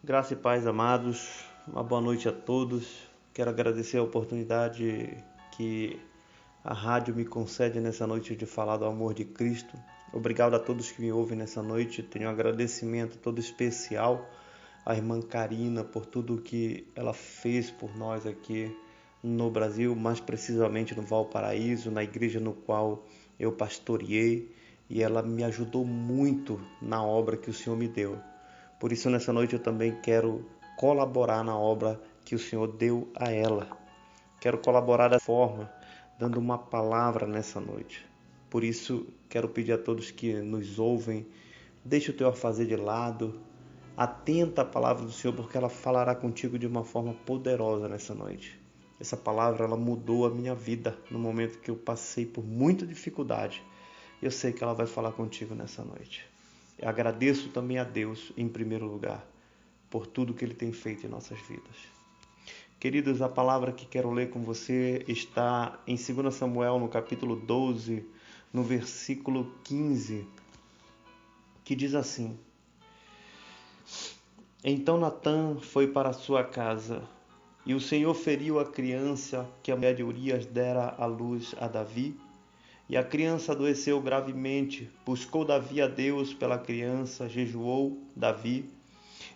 Graça e paz, amados. Uma boa noite a todos. Quero agradecer a oportunidade que a rádio me concede nessa noite de falar do amor de Cristo. Obrigado a todos que me ouvem nessa noite. Tenho um agradecimento todo especial à irmã Karina por tudo que ela fez por nós aqui no Brasil, mais precisamente no Valparaíso, na igreja no qual eu pastoreei, e ela me ajudou muito na obra que o Senhor me deu. Por isso, nessa noite eu também quero colaborar na obra que o Senhor deu a ela. Quero colaborar dessa forma, dando uma palavra nessa noite. Por isso, quero pedir a todos que nos ouvem, deixe o teu afazer de lado, atenta à palavra do Senhor, porque ela falará contigo de uma forma poderosa nessa noite. Essa palavra, ela mudou a minha vida no momento que eu passei por muita dificuldade. Eu sei que ela vai falar contigo nessa noite. Eu agradeço também a Deus, em primeiro lugar, por tudo que Ele tem feito em nossas vidas. Queridos, a palavra que quero ler com você está em 2 Samuel, no capítulo 12, no versículo 15, que diz assim: Então Natã foi para sua casa, e o Senhor feriu a criança que a mulher de Urias dera à luz a Davi, e a criança adoeceu gravemente. Buscou Davi a Deus pela criança, jejuou Davi,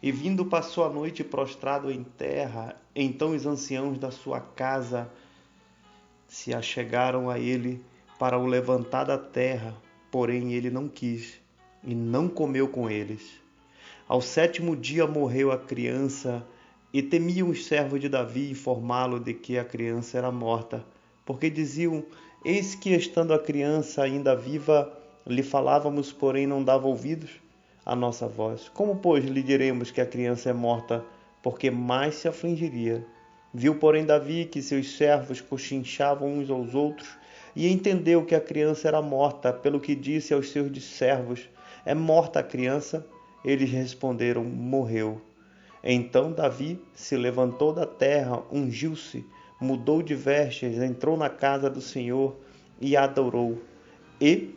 e vindo passou a noite prostrado em terra. Então os anciãos da sua casa se achegaram a ele para o levantar da terra, porém ele não quis, e não comeu com eles. Ao 7º dia morreu a criança, e temiam os servos de Davi informá-lo de que a criança era morta, porque diziam: Eis que, estando a criança ainda viva, lhe falávamos, porém não dava ouvidos à nossa voz. Como, pois, lhe diremos que a criança é morta, porque mais se afligiria? Viu, porém, Davi que seus servos coxinchavam uns aos outros, e entendeu que a criança era morta, pelo que disse aos seus servos: É morta a criança? Eles responderam: Morreu. Então Davi se levantou da terra, ungiu-se, mudou de vestes, entrou na casa do Senhor e adorou. E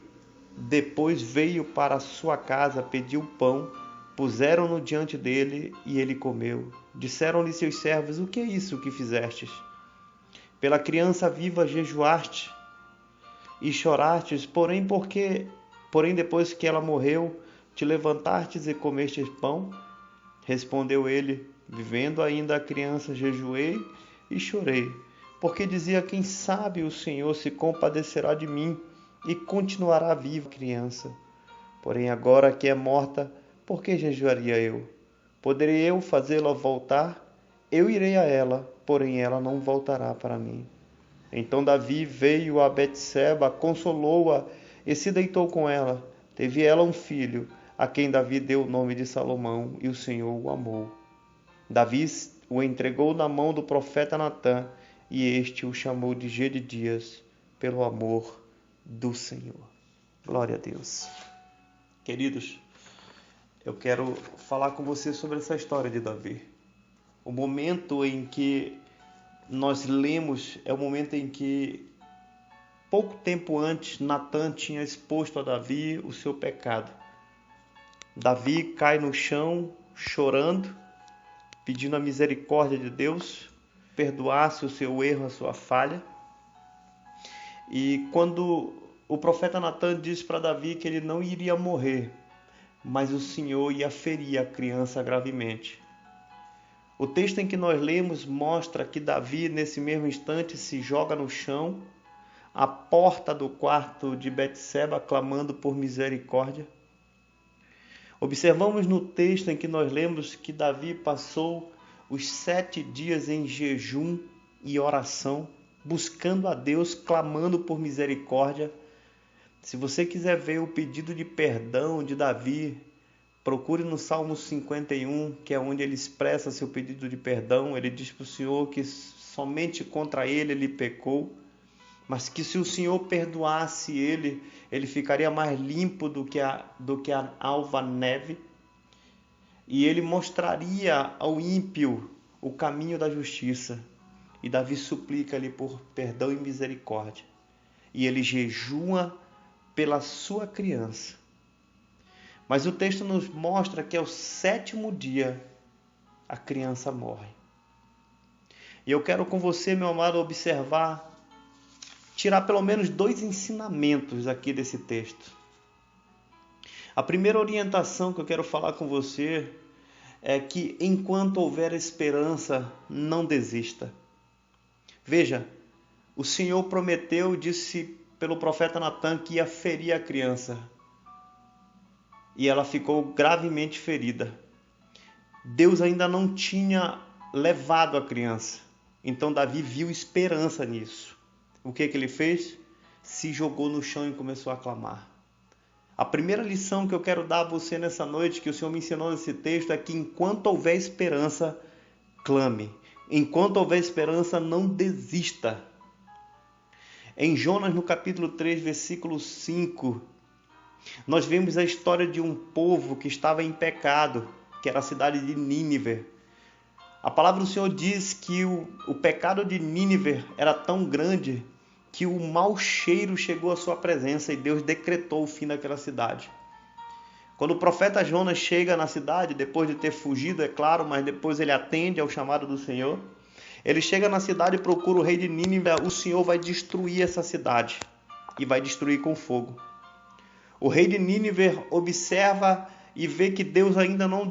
depois veio para a sua casa, pediu pão, puseram-no diante dele e ele comeu. Disseram-lhe seus servos: O que é isso que fizestes? Pela criança viva jejuaste e chorastes, porém depois que ela morreu, te levantastes e comestes pão? Respondeu ele: Vivendo ainda a criança, jejuei e chorei, porque dizia: Quem sabe o Senhor se compadecerá de mim e continuará viva a criança. Porém agora que é morta, por que jejuaria eu? Poderei eu fazê-la voltar? Eu irei a ela, porém ela não voltará para mim. Então Davi veio a Betseba, consolou-a e se deitou com ela. Teve ela um filho, a quem Davi deu o nome de Salomão, e o Senhor o amou. Davi o entregou na mão do profeta Natã, e este o chamou de Jedidias, pelo amor do Senhor. Glória a Deus. Queridos, eu quero falar com você sobre essa história de Davi. O momento em que nós lemos é o momento em que, pouco tempo antes, Natã tinha exposto a Davi o seu pecado. Davi cai no chão chorando, pedindo a misericórdia de Deus, perdoasse o seu erro, a sua falha. E quando o profeta Natã diz para Davi que ele não iria morrer, mas o Senhor ia ferir a criança gravemente. O texto em que nós lemos mostra que Davi, nesse mesmo instante, se joga no chão, à porta do quarto de Betseba, clamando por misericórdia. Observamos no texto em que nós lemos que Davi passou os 7 dias em jejum e oração, buscando a Deus, clamando por misericórdia. Se você quiser ver o pedido de perdão de Davi, procure no Salmo 51, que é onde ele expressa seu pedido de perdão. Ele diz para o Senhor que somente contra ele pecou, mas que se o Senhor perdoasse ele ficaria mais limpo do que a alva neve, e ele mostraria ao ímpio o caminho da justiça. E Davi suplica-lhe por perdão e misericórdia, e ele jejua pela sua criança. Mas o texto nos mostra que ao 7º dia, a criança morre. E eu quero com você, meu amado, observar, tirar pelo menos 2 ensinamentos aqui desse texto. A primeira orientação que eu quero falar com você é que enquanto houver esperança, não desista. Veja, o Senhor prometeu, disse pelo profeta Natan que ia ferir a criança. E ela ficou gravemente ferida. Deus ainda não tinha levado a criança. Então Davi viu esperança nisso. O que ele fez? Se jogou no chão e começou a clamar. A primeira lição que eu quero dar a você nessa noite, que o Senhor me ensinou nesse texto, é que enquanto houver esperança, clame. Enquanto houver esperança, não desista. Em Jonas, no capítulo 3, versículo 5, nós vemos a história de um povo que estava em pecado, que era a cidade de Nínive. A palavra do Senhor diz que o pecado de Nínive era tão grande que o mau cheiro chegou à sua presença e Deus decretou o fim daquela cidade. Quando o profeta Jonas chega na cidade, depois de ter fugido, é claro, mas depois ele atende ao chamado do Senhor, ele chega na cidade e procura o rei de Nínive. O Senhor vai destruir essa cidade e vai destruir com fogo. O rei de Nínive observa e vê que Deus ainda não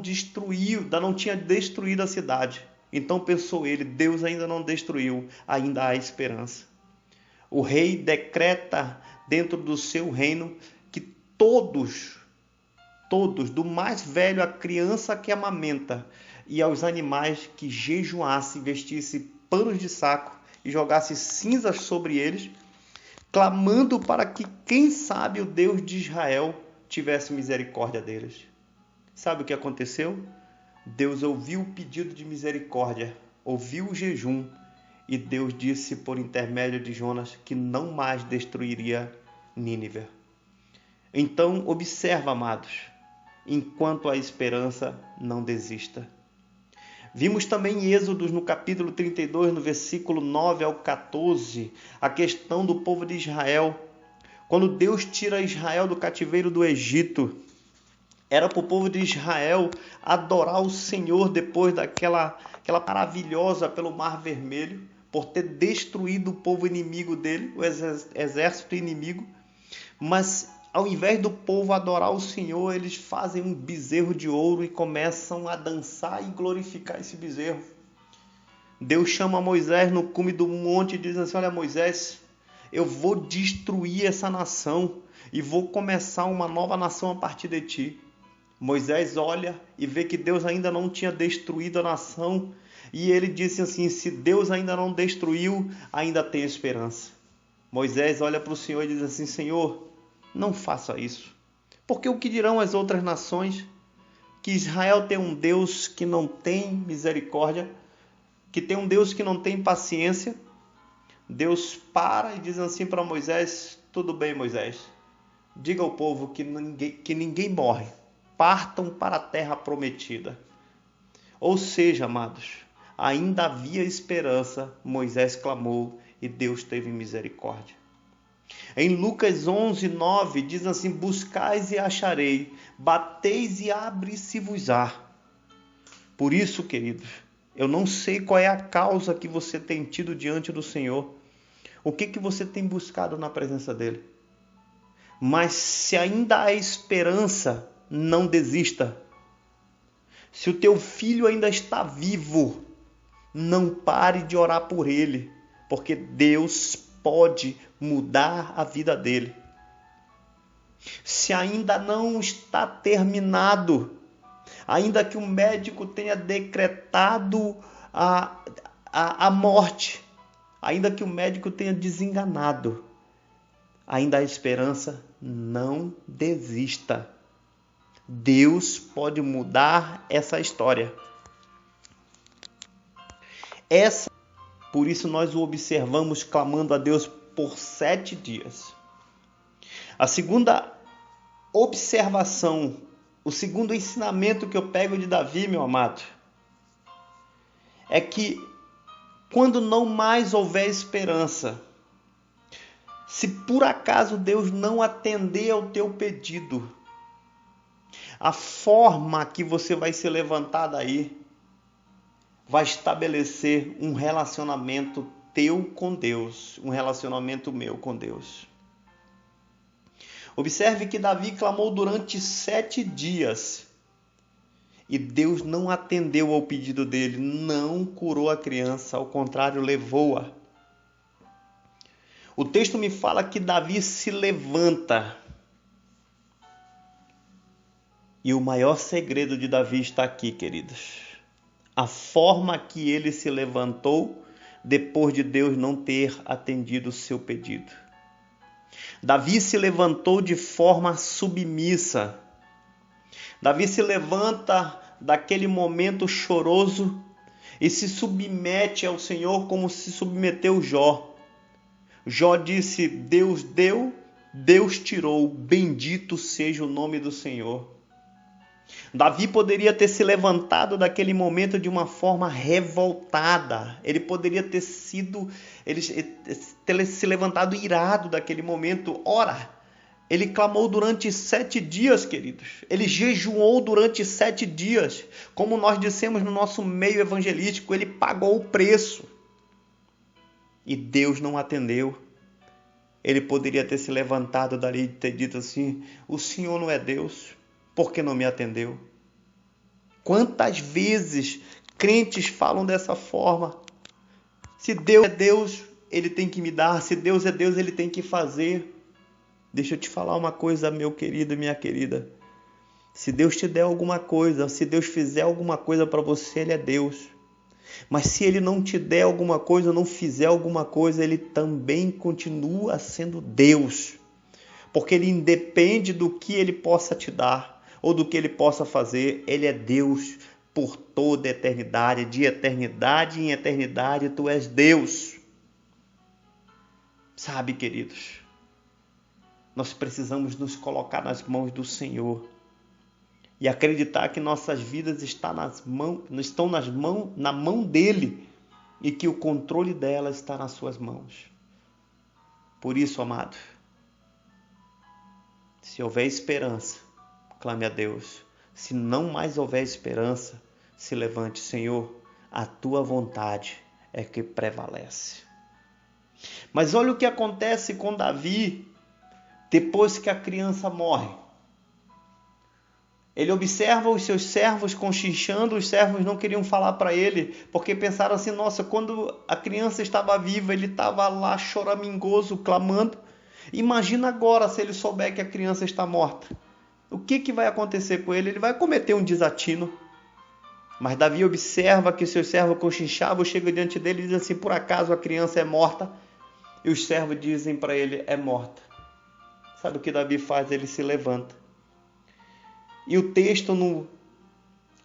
tinha destruído a cidade. Então pensou ele, Deus ainda não destruiu, ainda há esperança. O rei decreta dentro do seu reino que todos, do mais velho à criança que amamenta e aos animais que jejuassem, vestissem panos de saco e jogassem cinzas sobre eles, clamando para que, quem sabe, o Deus de Israel tivesse misericórdia deles. Sabe o que aconteceu? Deus ouviu o pedido de misericórdia, ouviu o jejum, e Deus disse por intermédio de Jonas que não mais destruiria Nínive. Então, observa, amados, enquanto há esperança, não desista. Vimos também em Êxodo, no capítulo 32, no versículo 9 ao 14, a questão do povo de Israel. Quando Deus tira Israel do cativeiro do Egito, era para o povo de Israel adorar o Senhor depois daquela maravilhosa pelo Mar Vermelho, por ter destruído o povo inimigo dele, o exército inimigo. Mas ao invés do povo adorar o Senhor, eles fazem um bezerro de ouro e começam a dançar e glorificar esse bezerro. Deus chama Moisés no cume do monte e diz assim: olha, Moisés, eu vou destruir essa nação e vou começar uma nova nação a partir de ti. Moisés olha e vê que Deus ainda não tinha destruído a nação, e ele disse assim: se Deus ainda não destruiu, ainda tem esperança. Moisés olha para o Senhor e diz assim: Senhor, não faça isso, porque o que dirão as outras nações? Que Israel tem um Deus que não tem misericórdia, que tem um Deus que não tem paciência. Deus para e diz assim para Moisés: tudo bem, Moisés, diga ao povo que ninguém morre, partam para a terra prometida. Ou seja, amados, ainda havia esperança. Moisés clamou e Deus teve misericórdia. Em Lucas 11, 9, diz assim: buscais e acharei, bateis e abre-se-vos-á. Por isso, queridos, eu não sei qual é a causa que você tem tido diante do Senhor, o que você tem buscado na presença dele. Mas se ainda há esperança, não desista. Se o teu filho ainda está vivo, não pare de orar por ele, porque Deus pode mudar a vida dele. Se ainda não está terminado, ainda que o médico tenha decretado a morte, ainda que o médico tenha desenganado, ainda há esperança, não desista. Deus pode mudar essa história. Por isso nós o observamos clamando a Deus por 7 dias. A segunda observação, o segundo ensinamento que eu pego de Davi, meu amado, é que quando não mais houver esperança, se por acaso Deus não atender ao teu pedido, a forma que você vai se levantar daí vai estabelecer um relacionamento teu com Deus, um relacionamento meu com Deus. Observe que Davi clamou durante 7 dias e Deus não atendeu ao pedido dele, não curou a criança, ao contrário, levou-a. O texto me fala que Davi se levanta. E o maior segredo de Davi está aqui, queridos. A forma que ele se levantou depois de Deus não ter atendido o seu pedido. Davi se levantou de forma submissa. Davi se levanta daquele momento choroso e se submete ao Senhor como se submeteu Jó. Jó disse: Deus deu, Deus tirou, bendito seja o nome do Senhor. Davi poderia ter se levantado daquele momento de uma forma revoltada. Ele poderia ter se levantado irado daquele momento. Ora, ele clamou durante 7 dias, queridos. Ele jejuou durante 7 dias. Como nós dissemos no nosso meio evangelístico, ele pagou o preço. E Deus não atendeu. Ele poderia ter se levantado dali e ter dito assim: o Senhor não é Deus. Por que não me atendeu? Quantas vezes crentes falam dessa forma? Se Deus é Deus, Ele tem que me dar. Se Deus é Deus, Ele tem que fazer. Deixa eu te falar uma coisa, meu querido e minha querida. Se Deus te der alguma coisa, se Deus fizer alguma coisa para você, Ele é Deus. Mas se Ele não te der alguma coisa, não fizer alguma coisa, Ele também continua sendo Deus. Porque Ele independe do que Ele possa te dar ou do que Ele possa fazer. Ele é Deus por toda a eternidade. De eternidade em eternidade, Tu és Deus. Sabe, queridos, nós precisamos nos colocar nas mãos do Senhor e acreditar que nossas vidas estão na mão dEle e que o controle delas está nas suas mãos. Por isso, amado, se houver esperança, clame a Deus. Se não mais houver esperança, se levante. Senhor, a Tua vontade é que prevalece. Mas olha o que acontece com Davi depois que a criança morre. Ele observa os seus servos conchinchando, os servos não queriam falar para ele, porque pensaram assim: nossa, quando a criança estava viva, ele estava lá choramingoso, clamando. Imagina agora se ele souber que a criança está morta. O que vai acontecer com ele? Ele vai cometer um desatino. Mas Davi observa que seus servos conchinchavam, chega diante dele e diz assim: por acaso a criança é morta? E os servos dizem para ele: é morta. Sabe o que Davi faz? Ele se levanta. E o texto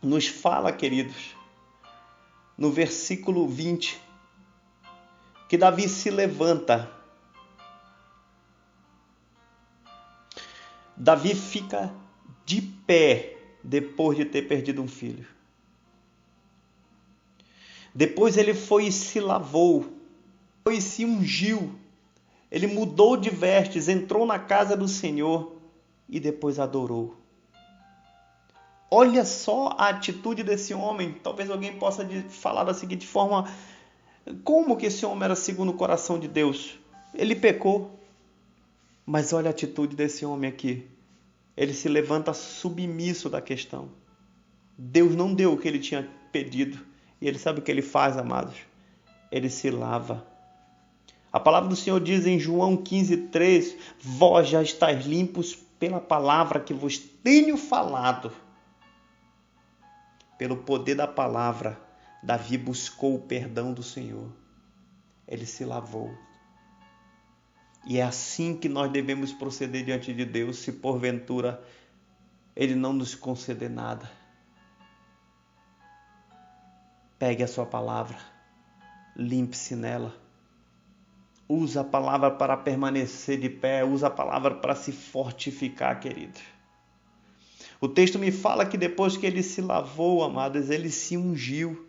nos fala, queridos, no versículo 20, que Davi se levanta. Davi fica de pé depois de ter perdido um filho. Depois ele foi e se lavou, foi e se ungiu. Ele mudou de vestes, entrou na casa do Senhor e depois adorou. Olha só a atitude desse homem. Talvez alguém possa falar da seguinte forma: como que esse homem era segundo o coração de Deus? Ele pecou. Mas olha a atitude desse homem aqui. Ele se levanta submisso da questão. Deus não deu o que ele tinha pedido. E ele sabe o que ele faz, amados? Ele se lava. A palavra do Senhor diz em João 15:3: vós já estáis limpos pela palavra que vos tenho falado. Pelo poder da palavra, Davi buscou o perdão do Senhor. Ele se lavou. E é assim que nós devemos proceder diante de Deus, se porventura Ele não nos conceder nada. Pegue a sua palavra, limpe-se nela. Usa a palavra para permanecer de pé, usa a palavra para se fortificar, querido. O texto me fala que depois que ele se lavou, amados, ele se ungiu.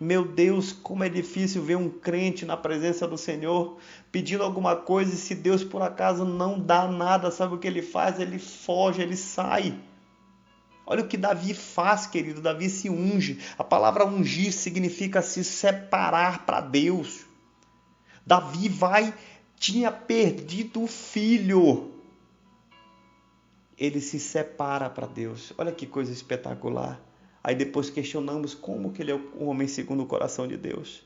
Meu Deus, como é difícil ver um crente na presença do Senhor pedindo alguma coisa e se Deus por acaso não dá nada, sabe o que ele faz? Ele foge, ele sai. Olha o que Davi faz, querido. Davi se unge. A palavra ungir significa se separar para Deus. Davi tinha perdido o filho. Ele se separa para Deus. Olha que coisa espetacular. Aí depois questionamos como que ele é o homem segundo o coração de Deus.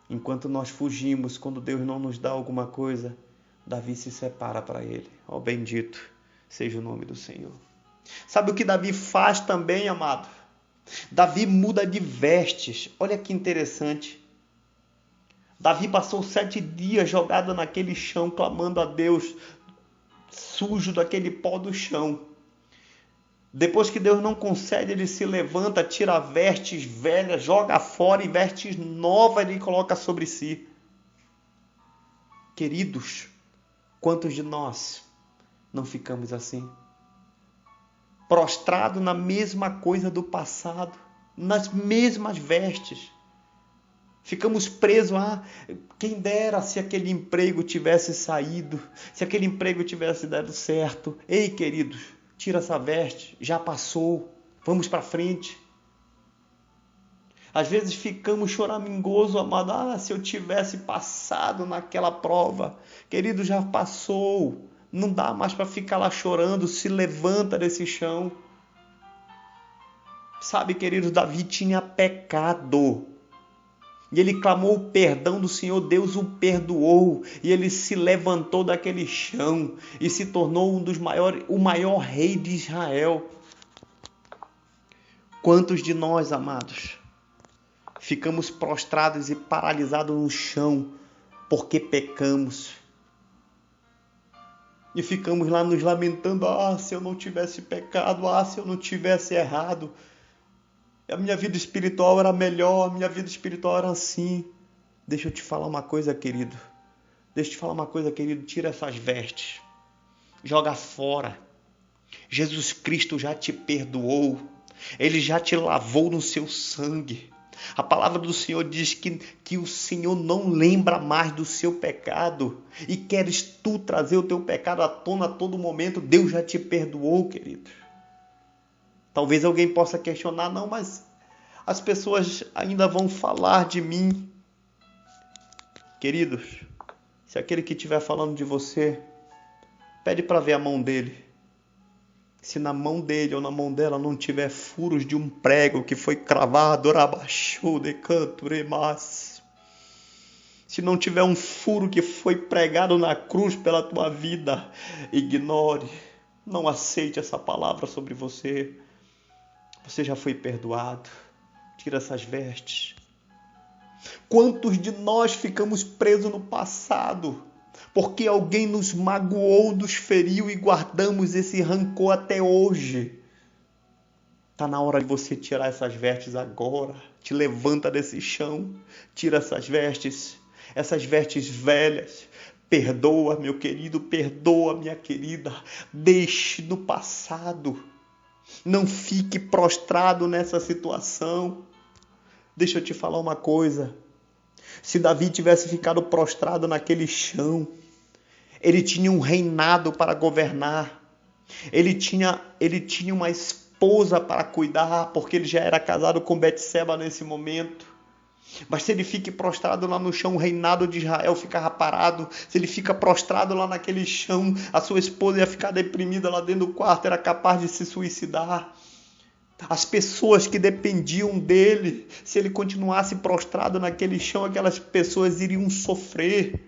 Enquanto nós fugimos, quando Deus não nos dá alguma coisa, Davi se separa para ele. Ó, bendito seja o nome do Senhor. Sabe o que Davi faz também, amado? Davi muda de vestes. Olha que interessante. Davi passou 7 dias jogado naquele chão, clamando a Deus, sujo daquele pó do chão. Depois que Deus não concede, ele se levanta, tira vestes velhas, joga fora e vestes novas ele coloca sobre si. Queridos, quantos de nós não ficamos assim? Prostrado na mesma coisa do passado, nas mesmas vestes. Ficamos presos a quem dera se aquele emprego tivesse saído, se aquele emprego tivesse dado certo. Ei, queridos, tira essa veste, já passou, vamos para frente. Às vezes ficamos choramingoso, amado, se eu tivesse passado naquela prova. Querido, já passou, não dá mais para ficar lá chorando, se levanta desse chão. Sabe, querido, Davi tinha pecado. E ele clamou o perdão do Senhor, Deus o perdoou. E ele se levantou daquele chão e se tornou o maior rei de Israel. Quantos de nós, amados, ficamos prostrados e paralisados no chão porque pecamos? E ficamos lá nos lamentando, se eu não tivesse pecado, se eu não tivesse errado. A minha vida espiritual era melhor, a minha vida espiritual era assim. Deixa eu te falar uma coisa, querido. Tira essas vestes. Joga fora. Jesus Cristo já te perdoou. Ele já te lavou no seu sangue. A palavra do Senhor diz que o Senhor não lembra mais do seu pecado. E queres tu trazer o teu pecado à tona a todo momento. Deus já te perdoou, querido. Talvez alguém possa questionar, não, mas as pessoas ainda vão falar de mim. Queridos, se aquele que estiver falando de você, pede para ver a mão dele. Se na mão dele ou na mão dela não tiver furos de um prego que foi cravado, se não tiver um furo que foi pregado na cruz pela tua vida, ignore, não aceite essa palavra sobre você. Você já foi perdoado. Tira essas vestes. Quantos de nós ficamos presos no passado? Porque alguém nos magoou, nos feriu e guardamos esse rancor até hoje. Está na hora de você tirar essas vestes agora. Te levanta desse chão. Tira essas vestes velhas. Perdoa, meu querido, perdoa, minha querida. Deixe no passado. Não fique prostrado nessa situação. Deixa eu te falar uma coisa. Se Davi tivesse ficado prostrado naquele chão, ele tinha um reinado para governar. Ele tinha uma esposa para cuidar, porque ele já era casado com Betseba nesse momento. Mas se ele fica prostrado lá no chão, o reinado de Israel ficava parado. Se ele fica prostrado lá naquele chão, a sua esposa ia ficar deprimida lá dentro do quarto, era capaz de se suicidar. As pessoas que dependiam dele, se ele continuasse prostrado naquele chão, aquelas pessoas iriam sofrer.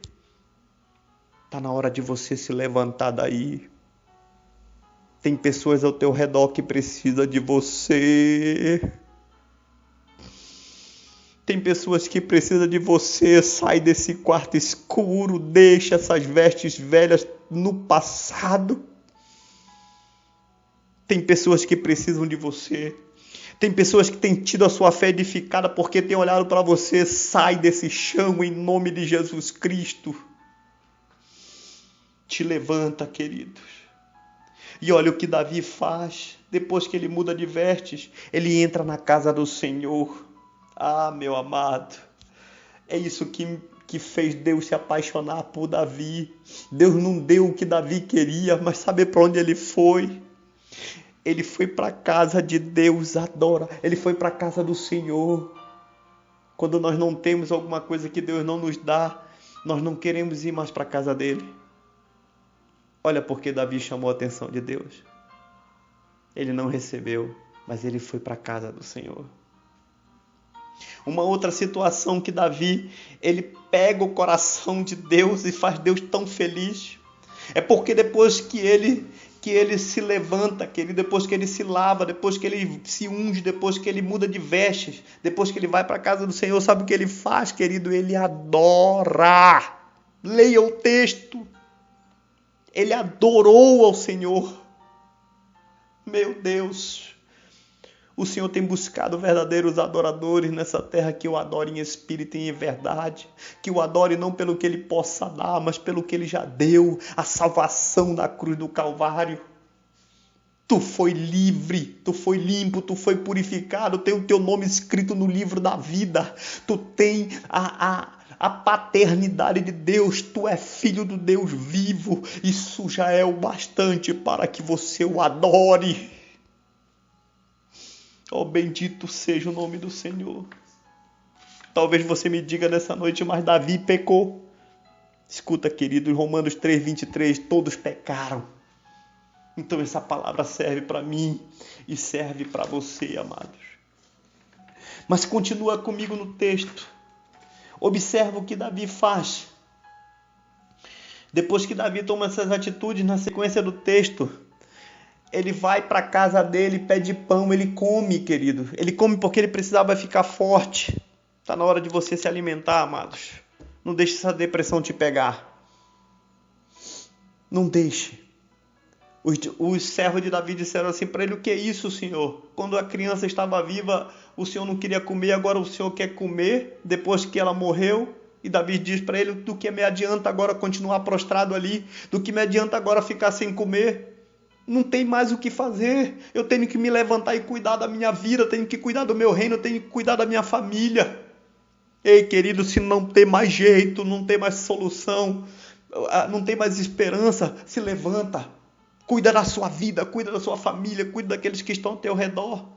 Está na hora de você se levantar daí. Tem pessoas ao teu redor que precisam de você. Tem pessoas que precisam de você. Sai desse quarto escuro. Deixa essas vestes velhas no passado. Tem pessoas que precisam de você. Tem pessoas que têm tido a sua fé edificada porque têm olhado para você. Sai desse chão em nome de Jesus Cristo. Te levanta, queridos. E olha o que Davi faz. Depois que ele muda de vestes, ele entra na casa do Senhor. Meu amado, é isso que fez Deus se apaixonar por Davi. Deus não deu o que Davi queria, mas sabe para onde ele foi? Ele foi para a casa de Deus, adora. Ele foi para a casa do Senhor. Quando nós não temos alguma coisa que Deus não nos dá, nós não queremos ir mais para a casa dele. Olha porque Davi chamou a atenção de Deus. Ele não recebeu, mas ele foi para a casa do Senhor. Uma outra situação que Davi, ele pega o coração de Deus e faz Deus tão feliz. É porque depois que ele se levanta, depois que ele se lava, depois que ele se unge, depois que ele muda de vestes, depois que ele vai para a casa do Senhor, sabe o que ele faz, querido? Ele adora. Leia o texto. Ele adorou ao Senhor. Meu Deus. O Senhor tem buscado verdadeiros adoradores nessa terra que o adorem em espírito e em verdade. Que o adore não pelo que ele possa dar, mas pelo que ele já deu. A salvação da cruz do Calvário. Tu foi livre, tu foi limpo, tu foi purificado. Tem o teu nome escrito no livro da vida. Tu tem a paternidade de Deus. Tu é filho do Deus vivo. Isso já é o bastante para que você o adore. Oh, bendito seja o nome do Senhor. Talvez você me diga nessa noite, mas Davi pecou. Escuta, querido, em Romanos 3:23, todos pecaram. Então essa palavra serve para mim e serve para você, amados. Mas continua comigo no texto. Observa o que Davi faz. Depois que Davi toma essas atitudes, na sequência do texto, ele vai para a casa dele, pede pão, ele come, querido. Ele come porque ele precisava ficar forte. Está na hora de você se alimentar, amados. Não deixe essa depressão te pegar. Não deixe. Os servos de Davi disseram assim para ele: o que é isso, Senhor? Quando a criança estava viva, o Senhor não queria comer, agora o Senhor quer comer, depois que ela morreu. E Davi diz para ele: do que me adianta agora continuar prostrado ali? Do que me adianta agora ficar sem comer? Não tem mais o que fazer. Eu tenho que me levantar e cuidar da minha vida, eu tenho que cuidar do meu reino, eu tenho que cuidar da minha família. Ei, querido, se não tem mais jeito, não tem mais solução, não tem mais esperança, se levanta. Cuida da sua vida, cuida da sua família, cuida daqueles que estão ao teu redor.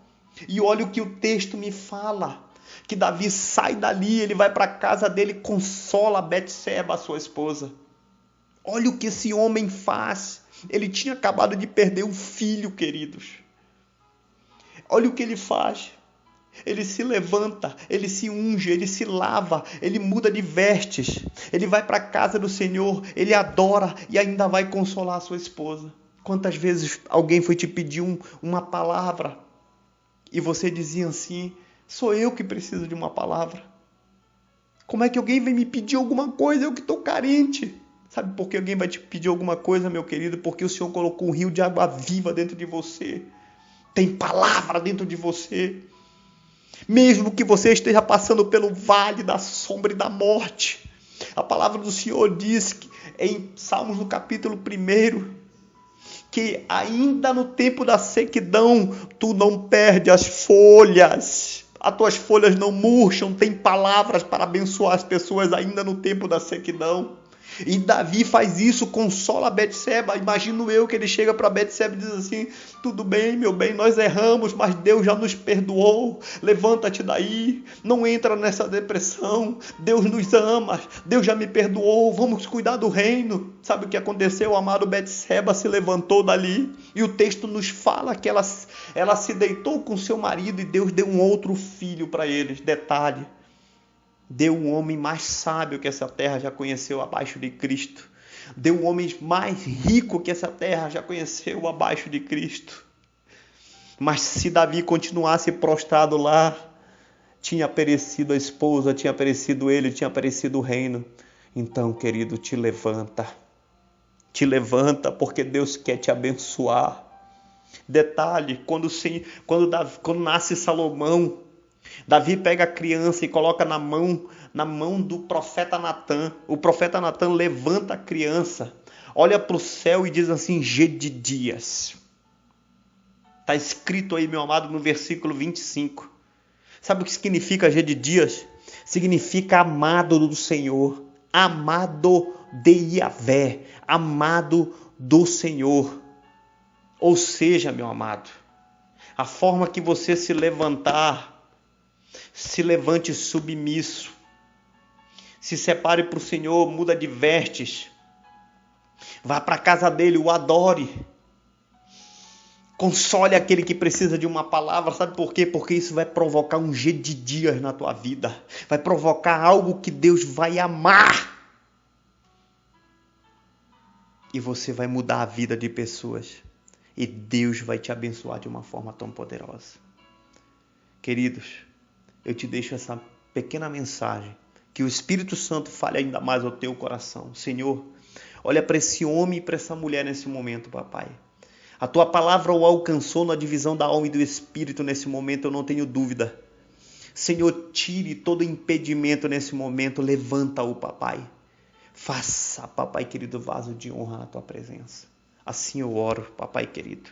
E olha o que o texto me fala. Que Davi sai dali, ele vai para a casa dele, consola Betseba, a sua esposa. Olha o que esse homem faz. Ele tinha acabado de perder um filho, queridos. Olha o que ele faz. Ele se levanta, ele se unge, ele se lava, ele muda de vestes. Ele vai para a casa do Senhor, ele adora e ainda vai consolar a sua esposa. Quantas vezes alguém foi te pedir uma palavra e você dizia assim: sou eu que preciso de uma palavra. Como é que alguém vem me pedir alguma coisa? Eu que estou carente. Sabe por que alguém vai te pedir alguma coisa, meu querido? Porque o Senhor colocou um rio de água viva dentro de você. Tem palavra dentro de você. Mesmo que você esteja passando pelo vale da sombra e da morte. A palavra do Senhor diz que, em Salmos no capítulo 1, que ainda no tempo da sequidão, tu não perde as folhas. As tuas folhas não murcham. Tem palavras para abençoar as pessoas ainda no tempo da sequidão. E Davi faz isso, consola Betseba. Imagino eu que ele chega para Betseba e diz assim: tudo bem, meu bem, nós erramos, mas Deus já nos perdoou. Levanta-te daí, não entra nessa depressão. Deus nos ama, Deus já me perdoou, vamos cuidar do reino. Sabe o que aconteceu? O amado Betseba se levantou dali e o texto nos fala que ela se deitou com seu marido e Deus deu um outro filho para eles. Detalhe: deu um homem mais sábio que essa terra já conheceu abaixo de Cristo. Deu um homem mais rico que essa terra já conheceu abaixo de Cristo. Mas se Davi continuasse prostrado lá, tinha perecido a esposa, tinha perecido ele, tinha perecido o reino. Então, querido, te levanta. Te levanta, porque Deus quer te abençoar. Detalhe: quando nasce Salomão, Davi pega a criança e coloca na mão do profeta Natã. O profeta Natã levanta a criança, olha para o céu e diz assim: Gedidias. Está escrito aí, meu amado, no versículo 25. Sabe o que significa Gedidias? Significa amado do Senhor, amado de Yahvé, amado do Senhor. Ou seja, meu amado, a forma que você se levantar, se levante submisso. Se separe para o Senhor, muda de vestes. Vá para a casa dele, o adore. Console aquele que precisa de uma palavra. Sabe por quê? Porque isso vai provocar um G de dias na tua vida. Vai provocar algo que Deus vai amar. E você vai mudar a vida de pessoas. E Deus vai te abençoar de uma forma tão poderosa. Queridos, eu te deixo essa pequena mensagem. Que o Espírito Santo fale ainda mais ao teu coração. Senhor, olha para esse homem e para essa mulher nesse momento, papai. A tua palavra o alcançou na divisão da alma e do espírito nesse momento, eu não tenho dúvida. Senhor, tire todo impedimento nesse momento, levanta-o, papai. Faça, papai querido, vaso de honra na tua presença. Assim eu oro, papai querido,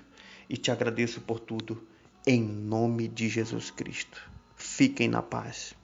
e te agradeço por tudo, em nome de Jesus Cristo. Fiquem na paz.